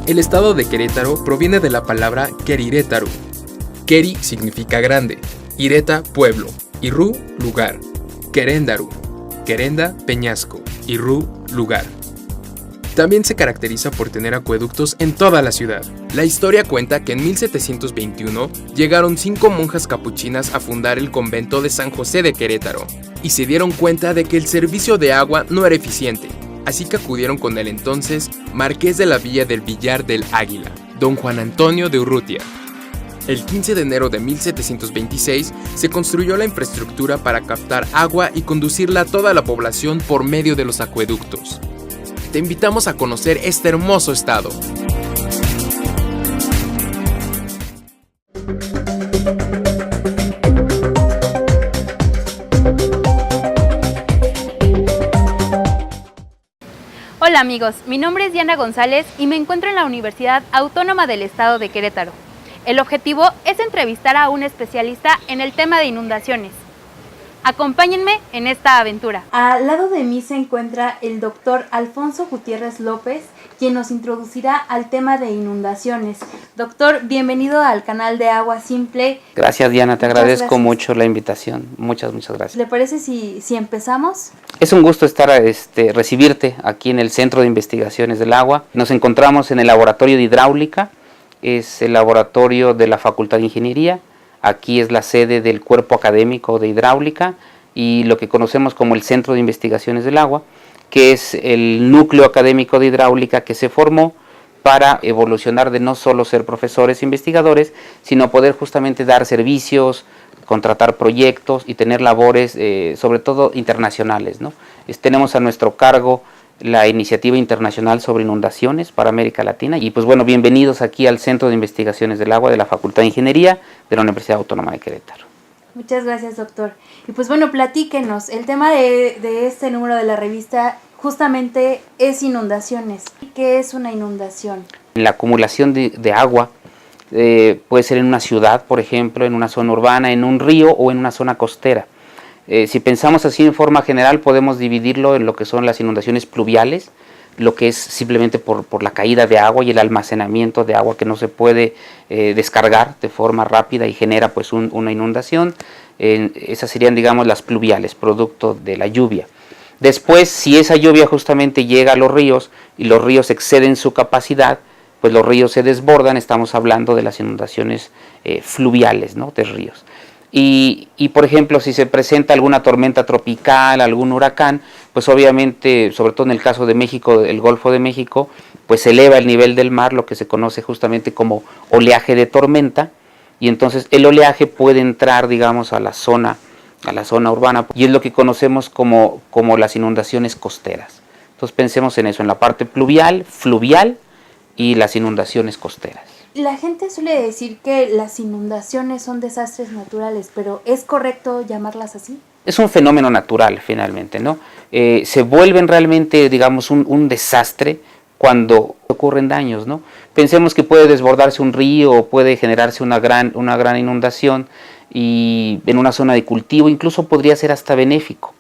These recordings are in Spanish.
El estado de Querétaro proviene de la palabra Querirétaro. Queri significa grande, Ireta pueblo, y Ru lugar. Queréndaru, Querenda peñasco, y Ru lugar. También se caracteriza por tener acueductos en toda la ciudad. La historia cuenta que en 1721 llegaron 5 monjas capuchinas a fundar el convento de San José de Querétaro y se dieron cuenta de que el servicio de agua no era eficiente, así que acudieron con el entonces marqués de la villa del Villar del Águila, don Juan Antonio de Urrutia. El 15 de enero de 1726 se construyó la infraestructura para captar agua y conducirla a toda la población por medio de los acueductos. Te invitamos a conocer este hermoso estado. Hola amigos, mi nombre es Diana González y me encuentro en la Universidad Autónoma del Estado de Querétaro. El objetivo es entrevistar a un especialista en el tema de inundaciones. Acompáñenme en esta aventura. Al lado de mí se encuentra el doctor Alfonso Gutiérrez López, quien nos introducirá al tema de inundaciones. Doctor, bienvenido al canal de Agua Simple. Gracias Diana, te agradezco mucho la invitación. Muchas gracias. ¿Le parece si empezamos? Es un gusto recibirte aquí en el Centro de Investigaciones del Agua. Nos encontramos en el Laboratorio de Hidráulica, es el laboratorio de la Facultad de Ingeniería. Aquí es la sede del Cuerpo Académico de Hidráulica y lo que conocemos como el Centro de Investigaciones del Agua, que es el núcleo académico de hidráulica que se formó para evolucionar de no solo ser profesores e investigadores, sino poder justamente dar servicios, contratar proyectos y tener labores, sobre todo internacionales, ¿no? Tenemos a nuestro cargo la iniciativa internacional sobre inundaciones para América Latina y pues bueno, bienvenidos aquí al Centro de Investigaciones del Agua de la Facultad de Ingeniería de la Universidad Autónoma de Querétaro. Muchas gracias, doctor. Y pues bueno, platíquenos, el tema de este número de la revista justamente es inundaciones. ¿Qué es una inundación? La acumulación de agua puede ser en una ciudad, por ejemplo, en una zona urbana, en un río o en una zona costera. Si pensamos así en forma general, podemos dividirlo en lo que son las inundaciones pluviales, lo que es simplemente por la caída de agua y el almacenamiento de agua que no se puede descargar de forma rápida y genera pues una inundación. Esas serían, digamos, las pluviales, producto de la lluvia. Después, si esa lluvia justamente llega a los ríos y los ríos exceden su capacidad, pues los ríos se desbordan, estamos hablando de las inundaciones fluviales, ¿no?, de ríos. Y por ejemplo, si se presenta alguna tormenta tropical, algún huracán, pues obviamente, sobre todo en el caso de México, el Golfo de México, pues se eleva el nivel del mar, lo que se conoce justamente como oleaje de tormenta, y entonces el oleaje puede entrar, digamos, a la zona urbana, y es lo que conocemos como las inundaciones costeras. Entonces pensemos en eso, en la parte pluvial, fluvial y las inundaciones costeras. La gente suele decir que las inundaciones son desastres naturales, pero ¿es correcto llamarlas así? Es un fenómeno natural finalmente, ¿no? Se vuelven realmente, digamos, un desastre cuando ocurren daños, ¿no? Pensemos que puede desbordarse un río o puede generarse una gran inundación y en una zona de cultivo, incluso podría ser hasta benéfico.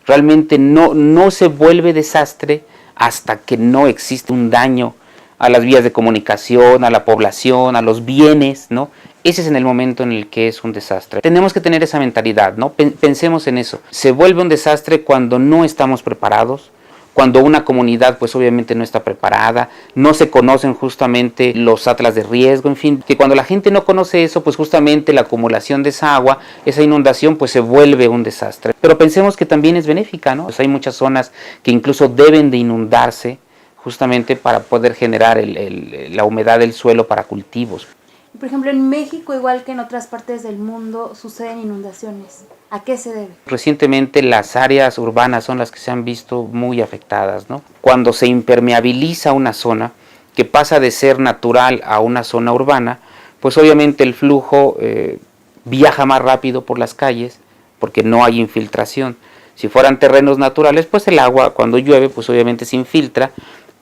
Realmente no se vuelve desastre hasta que no existe un daño a las vías de comunicación, a la población, a los bienes, ¿no? Ese es en el momento en el que es un desastre. Tenemos que tener esa mentalidad, ¿no? Pensemos en eso. Se vuelve un desastre cuando no estamos preparados, cuando una comunidad pues obviamente no está preparada, no se conocen justamente los atlas de riesgo, en fin, que cuando la gente no conoce eso, pues justamente la acumulación de esa agua, esa inundación pues se vuelve un desastre. Pero pensemos que también es benéfica, ¿no? Pues hay muchas zonas que incluso deben de inundarse justamente para poder generar la humedad del suelo para cultivos. Por ejemplo, en México, igual que en otras partes del mundo, suceden inundaciones. ¿A qué se debe? Recientemente las áreas urbanas son las que se han visto muy afectadas, ¿no? Cuando se impermeabiliza una zona, que pasa de ser natural a una zona urbana, pues obviamente el flujo viaja más rápido por las calles porque no hay infiltración. Si fueran terrenos naturales, pues el agua cuando llueve, pues obviamente se infiltra,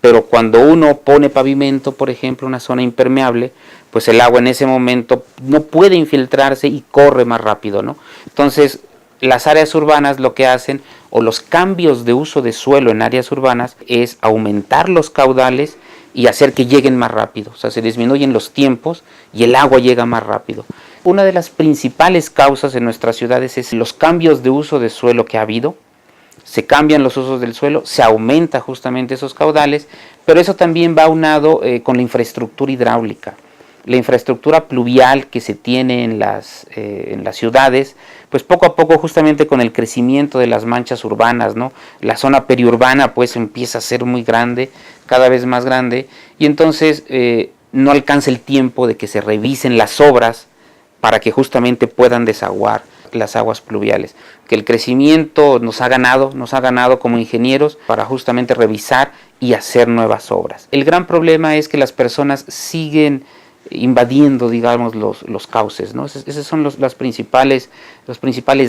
pero cuando uno pone pavimento, por ejemplo, una zona impermeable, pues el agua en ese momento no puede infiltrarse y corre más rápido, ¿no? Entonces, las áreas urbanas lo que hacen, o los cambios de uso de suelo en áreas urbanas, es aumentar los caudales y hacer que lleguen más rápido. O sea, se disminuyen los tiempos y el agua llega más rápido. Una de las principales causas en nuestras ciudades es los cambios de uso de suelo que ha habido. Se cambian los usos del suelo, se aumenta justamente esos caudales, pero eso también va aunado con la infraestructura hidráulica. La infraestructura pluvial que se tiene en las ciudades, pues poco a poco justamente con el crecimiento de las manchas urbanas, ¿no? La zona periurbana pues empieza a ser muy grande, cada vez más grande, y entonces no alcanza el tiempo de que se revisen las obras para que justamente puedan desaguar las aguas pluviales. Que el crecimiento nos ha ganado como ingenieros para justamente revisar y hacer nuevas obras. El gran problema es que las personas siguen invadiendo, digamos, los cauces, ¿no? Esos son los principales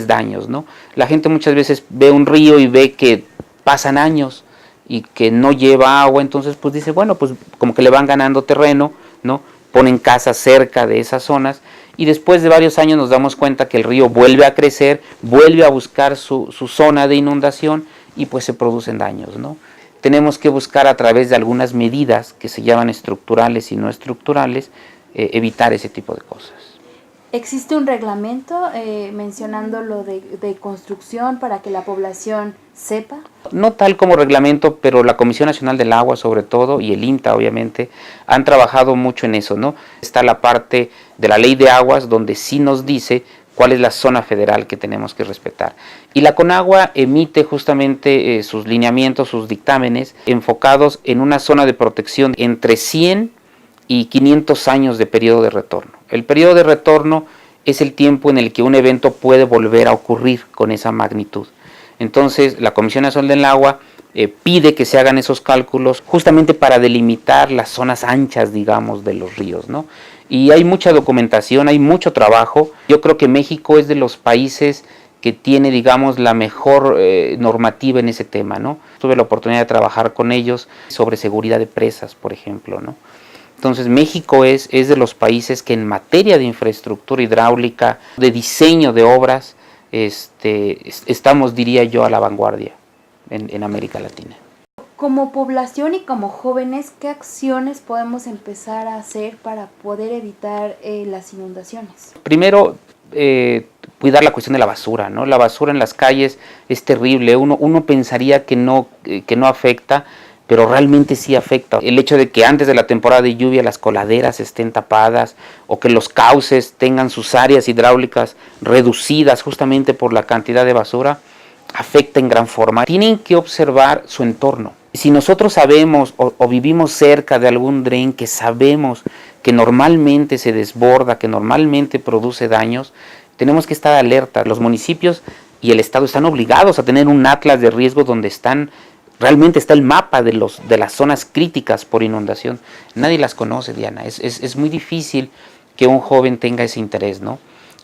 daños, ¿no? La gente muchas veces ve un río y ve que pasan años y que no lleva agua, entonces pues dice, bueno, pues como que le van ganando terreno, ¿no? Ponen casas cerca de esas zonas y después de varios años nos damos cuenta que el río vuelve a crecer, vuelve a buscar su zona de inundación y pues se producen daños, ¿no? Tenemos que buscar a través de algunas medidas que se llaman estructurales y no estructurales, evitar ese tipo de cosas. ¿Existe un reglamento mencionando lo de construcción para que la población sepa? No tal como reglamento, pero la Comisión Nacional del Agua sobre todo y el INTA obviamente han trabajado mucho en eso, ¿no? Está la parte de la Ley de Aguas donde sí nos dice cuál es la zona federal que tenemos que respetar. Y la Conagua emite justamente sus lineamientos, sus dictámenes enfocados en una zona de protección entre 100 y 500 años de periodo de retorno. El periodo de retorno es el tiempo en el que un evento puede volver a ocurrir con esa magnitud. Entonces, la Comisión Nacional del Agua pide que se hagan esos cálculos justamente para delimitar las zonas anchas, digamos, de los ríos, ¿no? Y hay mucha documentación, hay mucho trabajo. Yo creo que México es de los países que tiene, digamos, la mejor normativa en ese tema, ¿no? Tuve la oportunidad de trabajar con ellos sobre seguridad de presas, por ejemplo, ¿no? Entonces México es de los países que en materia de infraestructura hidráulica, de diseño de obras, estamos, diría yo, a la vanguardia en América Latina. Como población y como jóvenes, ¿qué acciones podemos empezar a hacer para poder evitar las inundaciones? Primero, cuidar la cuestión de la basura, ¿no? La basura en las calles es terrible. Uno pensaría que no afecta, pero realmente sí afecta. El hecho de que antes de la temporada de lluvia las coladeras estén tapadas o que los cauces tengan sus áreas hidráulicas reducidas justamente por la cantidad de basura, afecta en gran forma. Tienen que observar su entorno. Si nosotros sabemos o vivimos cerca de algún dren que sabemos que normalmente se desborda, que normalmente produce daños, tenemos que estar alerta. Los municipios y el Estado están obligados a tener un atlas de riesgo donde realmente está el mapa de las zonas críticas por inundación. Nadie las conoce, Diana. Es muy difícil que un joven tenga ese interés, ¿no?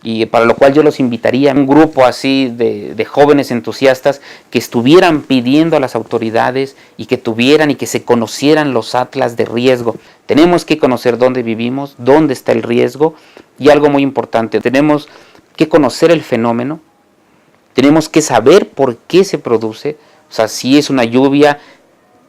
Y para lo cual yo los invitaría a un grupo así de jóvenes entusiastas que estuvieran pidiendo a las autoridades y que tuvieran y que se conocieran los atlas de riesgo. Tenemos que conocer dónde vivimos, dónde está el riesgo y algo muy importante, tenemos que conocer el fenómeno, tenemos que saber por qué se produce, o sea, si es una lluvia,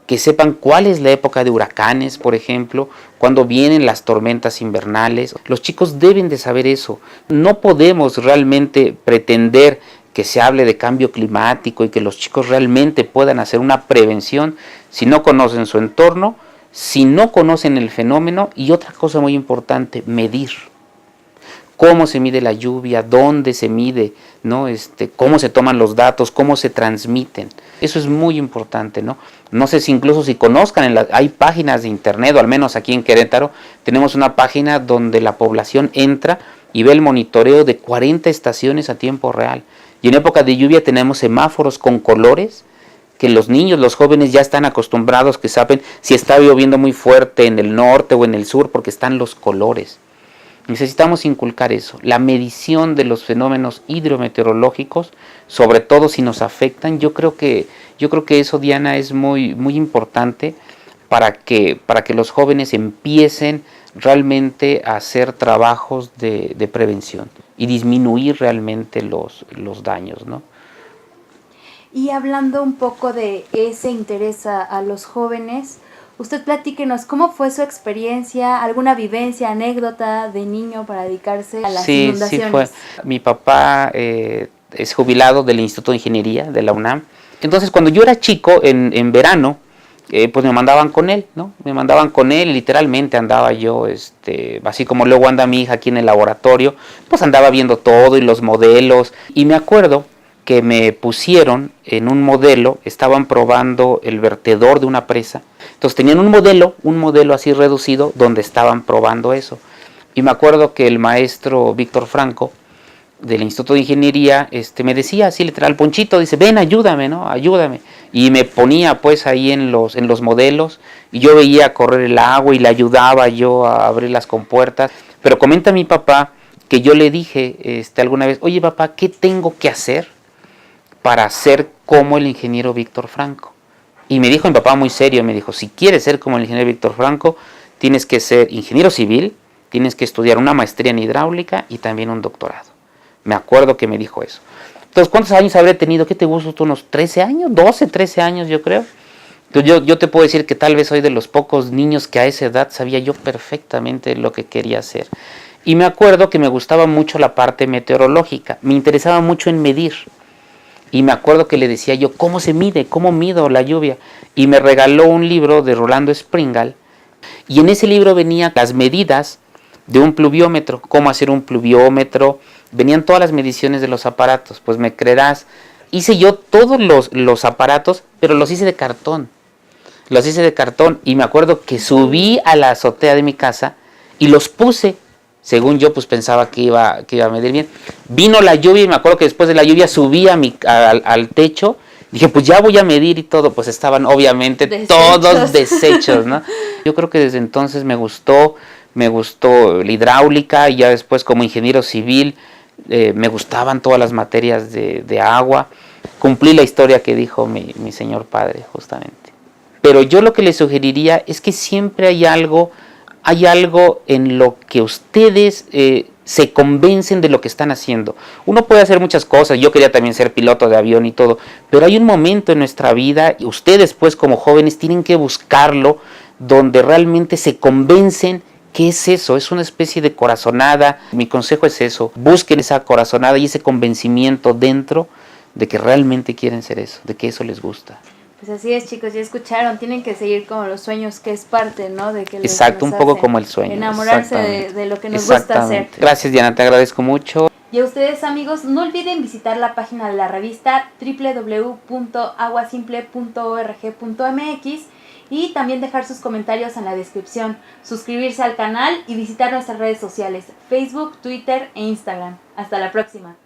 que sepan cuál es la época de huracanes, por ejemplo, cuando vienen las tormentas invernales. Los chicos deben de saber eso. No podemos realmente pretender que se hable de cambio climático y que los chicos realmente puedan hacer una prevención si no conocen su entorno, si no conocen el fenómeno y otra cosa muy importante, medir. Cómo se mide la lluvia, dónde se mide, ¿no? Cómo se toman los datos, cómo se transmiten. Eso es muy importante, ¿no? No sé si incluso si conozcan, hay páginas de internet, o al menos aquí en Querétaro, tenemos una página donde la población entra y ve el monitoreo de 40 estaciones a tiempo real. Y en época de lluvia tenemos semáforos con colores que los niños, los jóvenes ya están acostumbrados, que saben si está lloviendo muy fuerte en el norte o en el sur, porque están los colores. Necesitamos inculcar eso, la medición de los fenómenos hidrometeorológicos, sobre todo si nos afectan. Yo creo que eso, Diana, es muy, muy importante para que los jóvenes empiecen realmente a hacer trabajos de prevención y disminuir realmente los daños, ¿no? Y hablando un poco de ese interés a los jóvenes, Usted platíquenos, ¿cómo fue su experiencia, alguna vivencia, anécdota de niño para dedicarse a las inundaciones? Sí fue. Mi papá es jubilado del Instituto de Ingeniería de la UNAM. Entonces, cuando yo era chico, en verano, pues me mandaban con él, ¿no? Me mandaban con él y literalmente andaba yo, así como luego anda mi hija aquí en el laboratorio, pues andaba viendo todo y los modelos. Y me acuerdo que me pusieron en un modelo, estaban probando el vertedor de una presa. Entonces tenían un modelo así reducido donde estaban probando eso. Y me acuerdo que el maestro Víctor Franco del Instituto de Ingeniería me decía así literal, Ponchito, dice, ven, ayúdame, ¿no? Ayúdame. Y me ponía pues ahí en los modelos y yo veía correr el agua y le ayudaba yo a abrir las compuertas. Pero comenta mi papá que yo le dije alguna vez, oye papá, ¿qué tengo que hacer para ser como el ingeniero Víctor Franco? Y me dijo mi papá muy serio, me dijo, si quieres ser como el ingeniero Víctor Franco, tienes que ser ingeniero civil, tienes que estudiar una maestría en hidráulica y también un doctorado. Me acuerdo que me dijo eso. Entonces, ¿cuántos años habré tenido? ¿Qué te gusta? ¿Unos 13 años? 12, 13 años yo creo. Entonces, yo te puedo decir que tal vez soy de los pocos niños que a esa edad sabía yo perfectamente lo que quería hacer. Y me acuerdo que me gustaba mucho la parte meteorológica. Me interesaba mucho en medir. Y me acuerdo que le decía yo, ¿cómo se mide? ¿Cómo mido la lluvia? Y me regaló un libro de Rolando Springal. Y en ese libro venían las medidas de un pluviómetro, cómo hacer un pluviómetro, venían todas las mediciones de los aparatos. Pues me creerás, hice yo todos los aparatos, pero los hice de cartón. Los hice de cartón y me acuerdo que subí a la azotea de mi casa y los puse. Según yo, pues pensaba que iba a medir bien. Vino la lluvia y me acuerdo que después de la lluvia subí al techo. Dije, pues ya voy a medir y todo. Pues estaban obviamente todos deshechos, ¿no? Yo creo que desde entonces me gustó la hidráulica y ya después como ingeniero civil me gustaban todas las materias de agua. Cumplí la historia que dijo mi señor padre, justamente. Pero yo lo que les sugeriría es que siempre hay algo en lo que ustedes se convencen de lo que están haciendo. Uno puede hacer muchas cosas, yo quería también ser piloto de avión y todo, pero hay un momento en nuestra vida, y ustedes pues como jóvenes tienen que buscarlo, donde realmente se convencen que es eso, es una especie de corazonada. Mi consejo es eso, busquen esa corazonada y ese convencimiento dentro de que realmente quieren ser eso, de que eso les gusta. Pues así es, chicos, ya escucharon, tienen que seguir como los sueños, que es parte, ¿no? De que exacto, un poco como el sueño. Enamorarse de lo que nos gusta hacer. Gracias, Diana, te agradezco mucho. Y a ustedes, amigos, no olviden visitar la página de la revista www.aguasimple.org.mx y también dejar sus comentarios en la descripción, suscribirse al canal y visitar nuestras redes sociales, Facebook, Twitter e Instagram. Hasta la próxima.